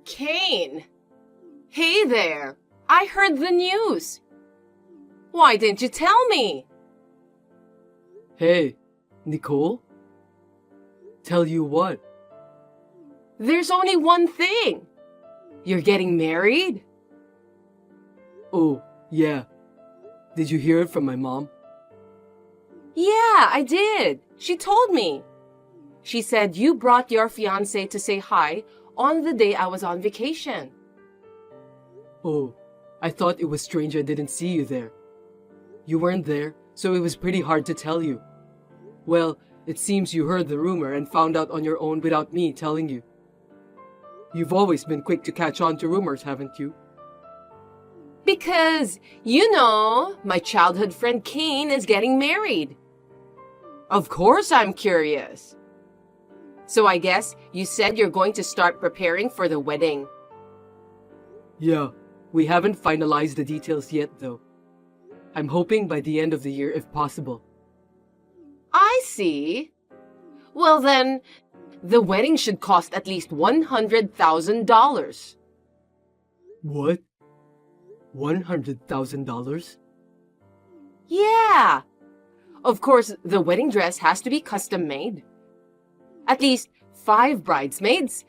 Kane! Hey there! I heard the news! Why didn't you tell me? Hey, Nicole? Tell you what? There's only one thing. You're getting married? Oh, yeah. Did you hear it from my mom? Yeah, I did. She told me. She said you brought your fiancé to say hi on the day I was on vacation. Oh, I thought it was strange I didn't see you there. You weren't there, so it was pretty hard to tell you. Well, it seems you heard the rumor and found out on your own without me telling you. You've always been quick to catch on to rumors, haven't you? Because, my childhood friend Kane is getting married. Of course I'm curious. So I guess you said you're going to start preparing for the wedding. Yeah, we haven't finalized the details yet though. I'm hoping by the end of the year if possible. I see. Well then, the wedding should cost at least $100,000. What? $100,000? Yeah. Of course, the wedding dress has to be custom made. At least 5 bridesmaids.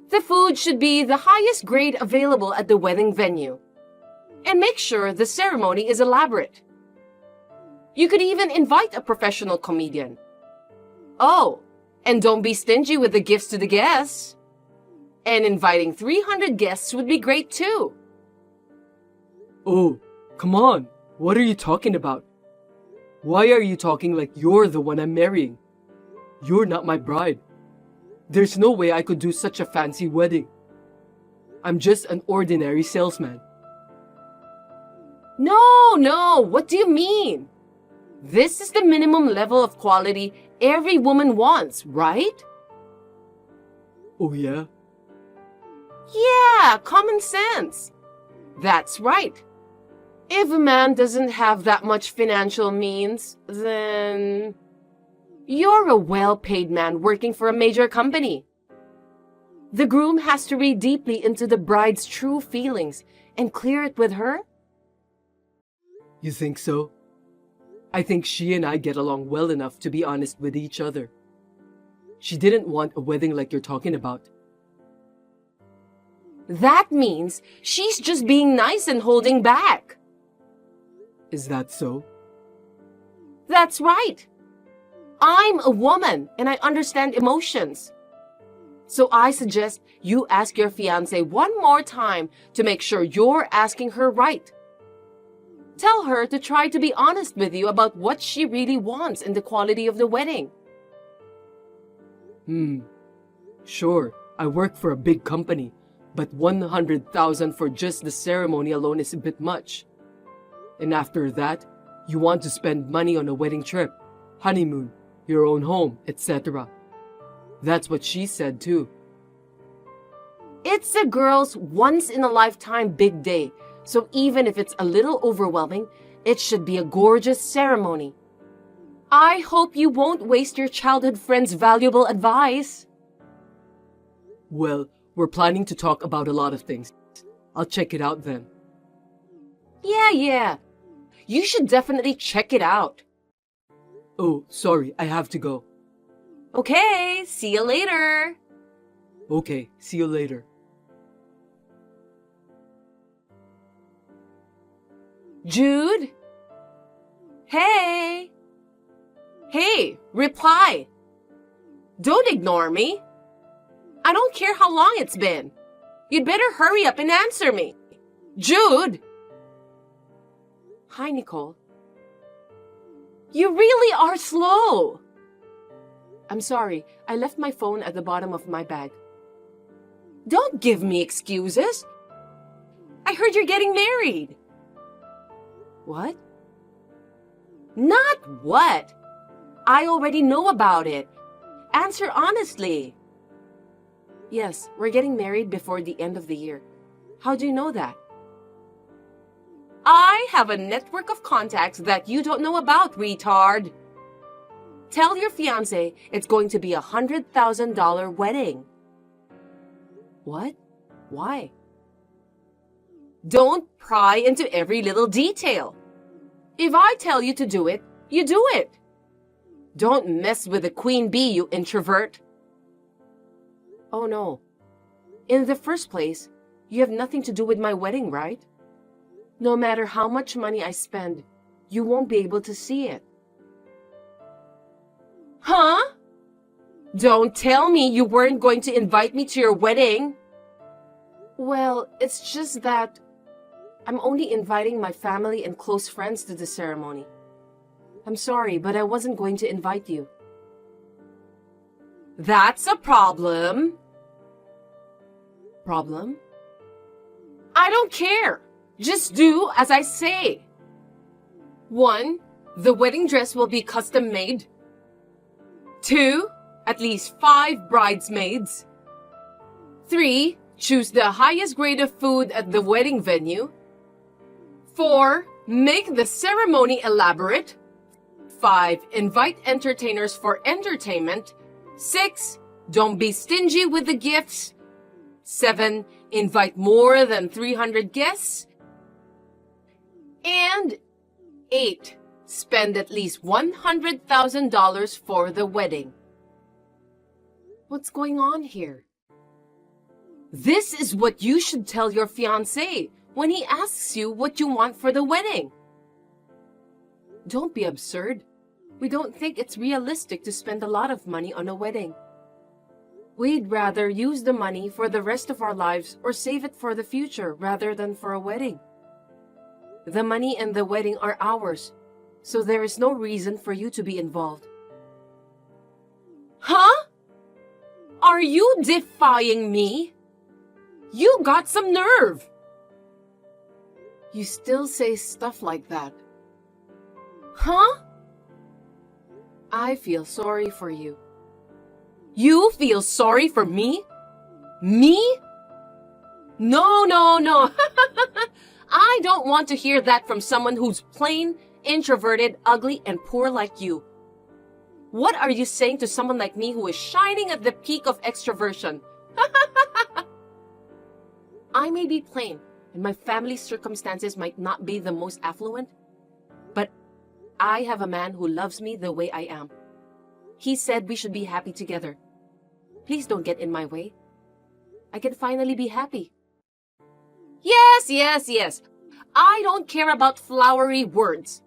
The food should be the highest grade available at the wedding venue. And make sure the ceremony is elaborate. You could even invite a professional comedian. Oh, and don't be stingy with the gifts to the guests. And inviting 300 guests would be great too. Oh, come on. What are you talking about? Why are you talking like you're the one I'm marrying? You're not my bride. There's no way I could do such a fancy wedding. I'm just an ordinary salesman. No, what do you mean? This is the minimum level of quality every woman wants, right? Oh yeah? Yeah, common sense. That's right. If a man doesn't have that much financial means, then you're a well-paid man working for a major company. The groom has to read deeply into the bride's true feelings and clear it with her. You think so? I think she and I get along well enough to be honest with each other. She didn't want a wedding like you're talking about. That means she's just being nice and holding back. Is that so? That's right. I'm a woman and I understand emotions. So I suggest you ask your fiancé one more time to make sure you're asking her right. Tell her to try to be honest with you about what she really wants in the quality of the wedding. Sure, I work for a big company, but $100,000 for just the ceremony alone is a bit much. And after that, you want to spend money on a wedding trip, honeymoon, your own home, etc. That's what she said too. It's a girl's once-in-a-lifetime big day, so even if it's a little overwhelming, it should be a gorgeous ceremony. I hope you won't waste your childhood friend's valuable advice. Well, we're planning to talk about a lot of things. I'll check it out then. Yeah. You should definitely check it out. Oh, sorry, I have to go. Okay, see you later. Okay, see you later. Jude? Hey, reply. Don't ignore me. I don't care how long it's been. You'd better hurry up and answer me. Jude! Hi, Nicole. You really are slow. I'm sorry, I left my phone at the bottom of my bag. Don't give me excuses. I heard you're getting married. What? Not what? I already know about it. Answer honestly. Yes, we're getting married before the end of the year. How do you know that? I have a network of contacts that you don't know about, retard. Tell your fiancé it's going to be $100,000 wedding. What? Why? Don't pry into every little detail. If I tell you to do it, you do it. Don't mess with the queen bee, you introvert. Oh no. In the first place, you have nothing to do with my wedding, right? No matter how much money I spend, you won't be able to see it. Huh? Don't tell me you weren't going to invite me to your wedding. Well, it's just that I'm only inviting my family and close friends to the ceremony. I'm sorry, but I wasn't going to invite you. That's a problem. Problem? I don't care. Just do as I say. 1. The wedding dress will be custom made. 2. At least 5 bridesmaids. 3. Choose the highest grade of food at the wedding venue. 4. Make the ceremony elaborate. 5. Invite entertainers for entertainment. 6. Don't be stingy with the gifts. 7. Invite more than 300 guests. And 8. Spend at least $100,000 for the wedding. What's going on here? This is what you should tell your fiancé when he asks you what you want for the wedding. Don't be absurd. We don't think it's realistic to spend a lot of money on a wedding. We'd rather use the money for the rest of our lives or save it for the future rather than for a wedding. The money and the wedding are ours, so there is no reason for you to be involved. Huh? Are you defying me? You got some nerve. You still say stuff like that. Huh? I feel sorry for you. You feel sorry for me? Me? No, no, no. I don't want to hear that from someone who's plain, introverted, ugly, and poor like you. What are you saying to someone like me who is shining at the peak of extroversion? I may be plain, and my family's circumstances might not be the most affluent, but I have a man who loves me the way I am. He said we should be happy together. Please don't get in my way. I can finally be happy. Yes, yes, yes. I don't care about flowery words.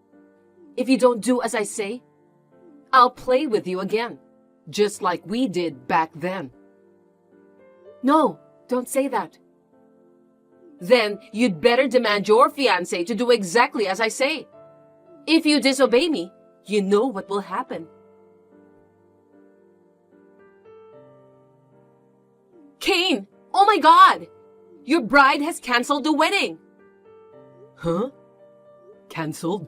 If you don't do as I say, I'll play with you again, just like we did back then. No, don't say that. Then you'd better demand your fiancé to do exactly as I say. If you disobey me, you know what will happen. Cain! Oh my God! Your bride has canceled the wedding! Huh? Cancelled?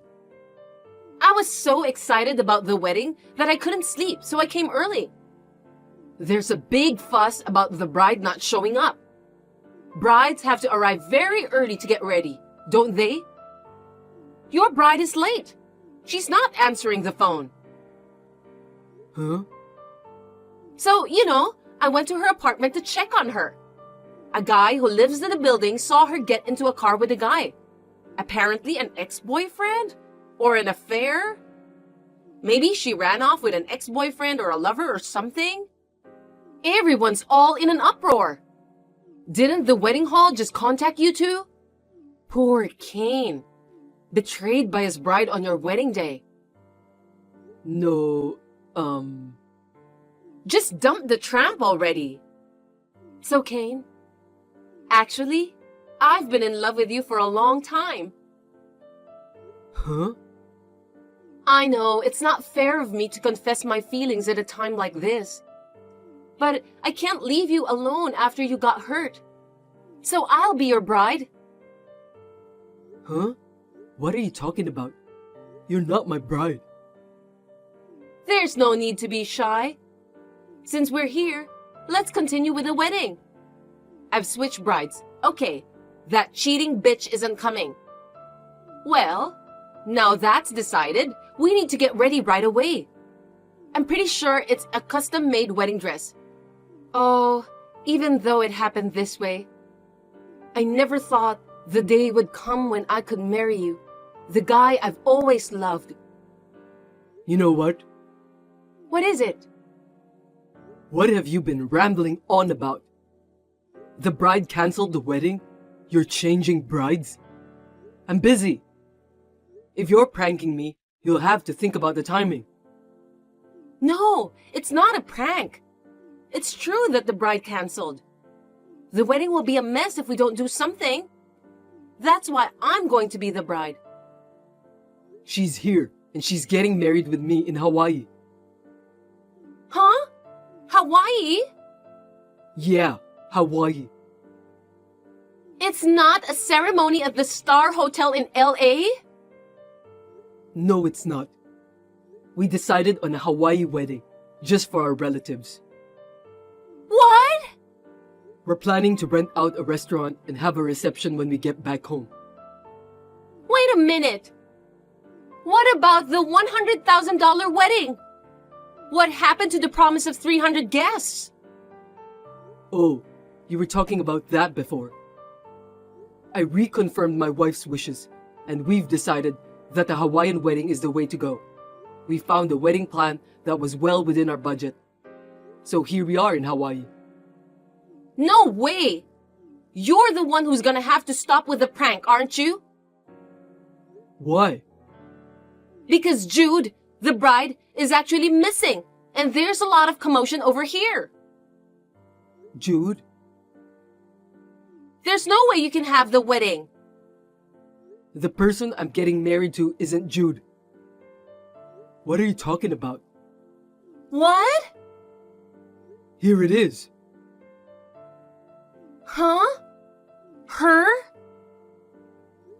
I was so excited about the wedding that I couldn't sleep, so I came early. There's a big fuss about the bride not showing up. Brides have to arrive very early to get ready, don't they? Your bride is late. She's not answering the phone. Huh? So, I went to her apartment to check on her. A guy who lives in the building saw her get into a car with a guy. Apparently an ex-boyfriend? Or an affair? Maybe she ran off with an ex-boyfriend or a lover or something? Everyone's all in an uproar. Didn't the wedding hall just contact you two? Poor Cain. Betrayed by his bride on your wedding day. No, Just dump the tramp already. So, Cain, actually, I've been in love with you for a long time. Huh? I know it's not fair of me to confess my feelings at a time like this. But I can't leave you alone after you got hurt. So I'll be your bride. Huh? What are you talking about? You're not my bride. There's no need to be shy. Since we're here, let's continue with the wedding. I've switched brides. Okay, that cheating bitch isn't coming. Well, now that's decided, we need to get ready right away. I'm pretty sure it's a custom-made wedding dress. Oh, even though it happened this way, I never thought the day would come when I could marry you, the guy I've always loved. You know what? What is it? What have you been rambling on about? The bride canceled the wedding? You're changing brides? I'm busy. If you're pranking me, you'll have to think about the timing. No, it's not a prank. It's true that the bride canceled. The wedding will be a mess if we don't do something. That's why I'm going to be the bride. She's here, and she's getting married with me in Hawaii. Huh? Hawaii? Yeah, Hawaii. It's not a ceremony at the Star Hotel in LA? No, it's not. We decided on a Hawaii wedding, just for our relatives. What? We're planning to rent out a restaurant and have a reception when we get back home. Wait a minute. What about the $100,000 wedding? What happened to the promise of 300 guests? Oh, you were talking about that before. I reconfirmed my wife's wishes, and we've decided that the Hawaiian wedding is the way to go. We found a wedding plan that was well within our budget. So here we are in Hawaii. No way! You're the one who's gonna have to stop with the prank, aren't you? Why? Because Jude, the bride, is actually missing, and there's a lot of commotion over here. Jude? There's no way you can have the wedding. The person I'm getting married to isn't Jude. What are you talking about? What? Here it is. Huh? Her?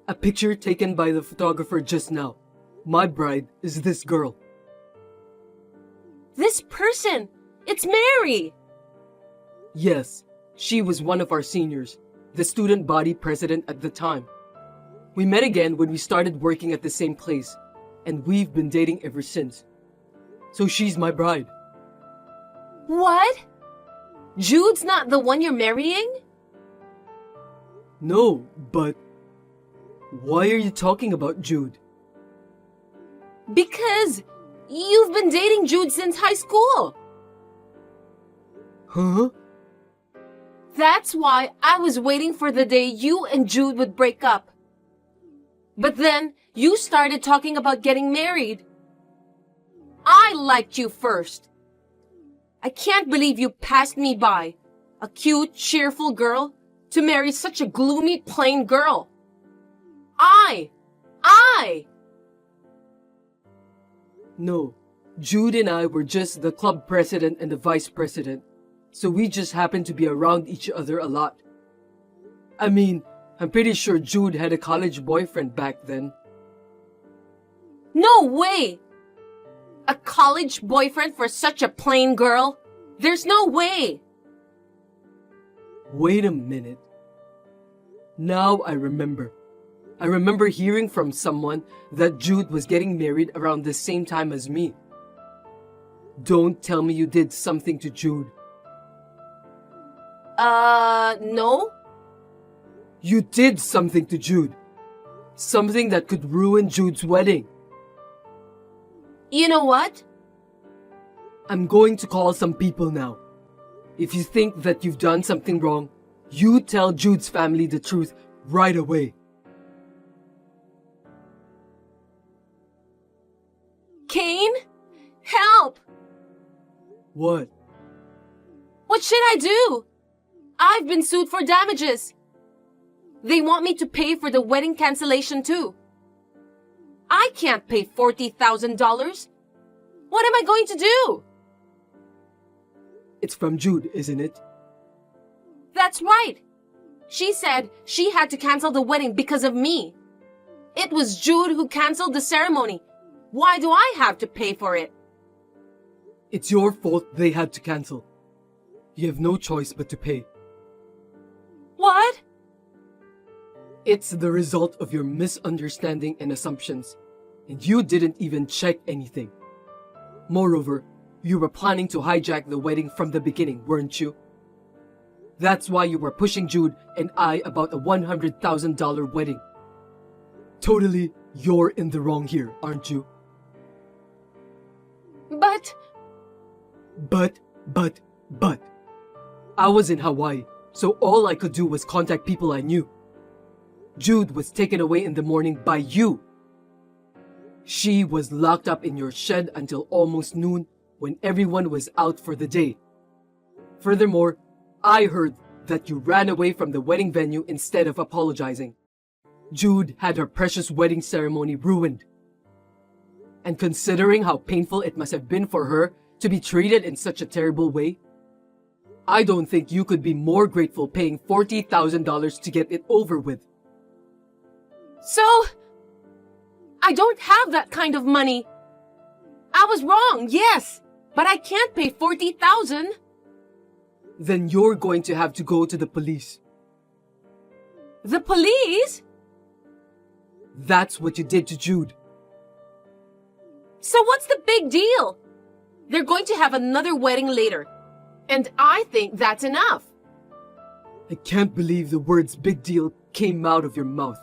A picture taken by the photographer just now. My bride is this girl. This person! It's Mary! Yes, she was one of our seniors, the student body president at the time. We met again when we started working at the same place, and we've been dating ever since. So she's my bride. What? Jude's not the one you're marrying? No, but why are you talking about Jude? Because you've been dating Jude since high school. Huh? That's why I was waiting for the day you and Jude would break up. But then you started talking about getting married. I liked you first. I can't believe you passed me by, a cute, cheerful girl, to marry such a gloomy, plain girl. I! No, Jude and I were just the club president and the vice president, so we just happened to be around each other a lot. I mean, I'm pretty sure Jude had a college boyfriend back then. No way! A college boyfriend for such a plain girl? There's no way! Wait a minute. Now I remember. I remember hearing from someone that Jude was getting married around the same time as me. Don't tell me you did something to Jude. No? You did something to Jude. Something that could ruin Jude's wedding. You know what? I'm going to call some people now. If you think that you've done something wrong, you tell Jude's family the truth right away. Kane? Help! What? What should I do? I've been sued for damages. They want me to pay for the wedding cancellation too. I can't pay $40,000. What am I going to do? It's from Jude, isn't it? That's right. She said she had to cancel the wedding because of me. It was Jude who canceled the ceremony. Why do I have to pay for it? It's your fault they had to cancel. You have no choice but to pay. What? It's the result of your misunderstanding and assumptions, and you didn't even check anything. Moreover, you were planning to hijack the wedding from the beginning, weren't you? That's why you were pushing Jude and I about a $100,000 wedding. Totally, you're in the wrong here, aren't you? But But. I was in Hawaii, so all I could do was contact people I knew. Jude was taken away in the morning by you. She was locked up in your shed until almost noon when everyone was out for the day. Furthermore, I heard that you ran away from the wedding venue instead of apologizing. Jude had her precious wedding ceremony ruined. And considering how painful it must have been for her to be treated in such a terrible way, I don't think you could be more grateful paying $40,000 to get it over with. so, I don't have that kind of money. I was wrong, yes, but I can't pay $40,000. Then you're going to have to go to the police. The police? That's what you did to Jude. So what's the big deal? They're going to have another wedding later. And I think that's enough. I can't believe the words big deal came out of your mouth.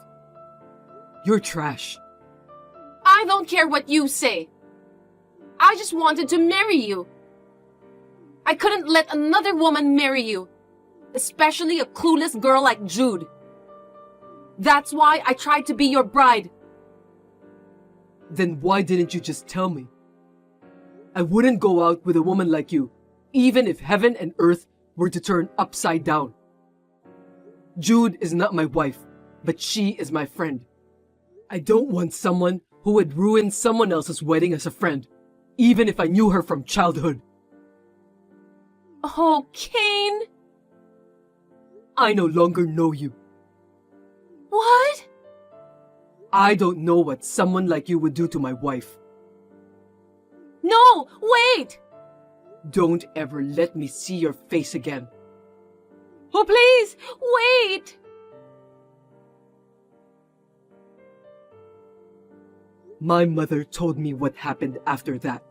You're trash. I don't care what you say. I just wanted to marry you. I couldn't let another woman marry you, especially a clueless girl like Jude. That's why I tried to be your bride. Then why didn't you just tell me? I wouldn't go out with a woman like you, even if heaven and earth were to turn upside down. Jude is not my wife, but she is my friend. I don't want someone who would ruin someone else's wedding as a friend, even if I knew her from childhood. Oh, Kane. I no longer know you. What? I don't know what someone like you would do to my wife. No, wait. Don't ever let me see your face again. Oh, please, wait. My mother told me what happened after that.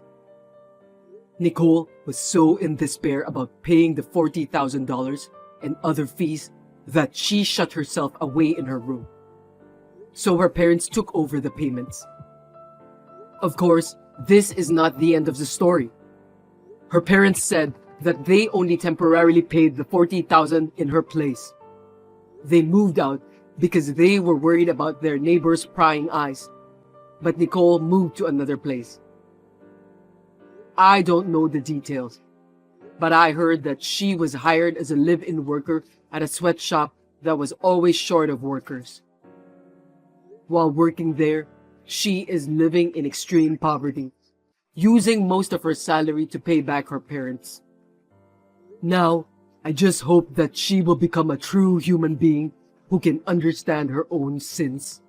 Nicole was so in despair about paying the $40,000 and other fees that she shut herself away in her room. So her parents took over the payments. Of course, this is not the end of the story. Her parents said that they only temporarily paid the $40,000 in her place. They moved out because they were worried about their neighbors' prying eyes. But Nicole moved to another place. I don't know the details, but I heard that she was hired as a live-in worker at a sweatshop that was always short of workers. While working there, she is living in extreme poverty, using most of her salary to pay back her parents. Now, I just hope that she will become a true human being who can understand her own sins.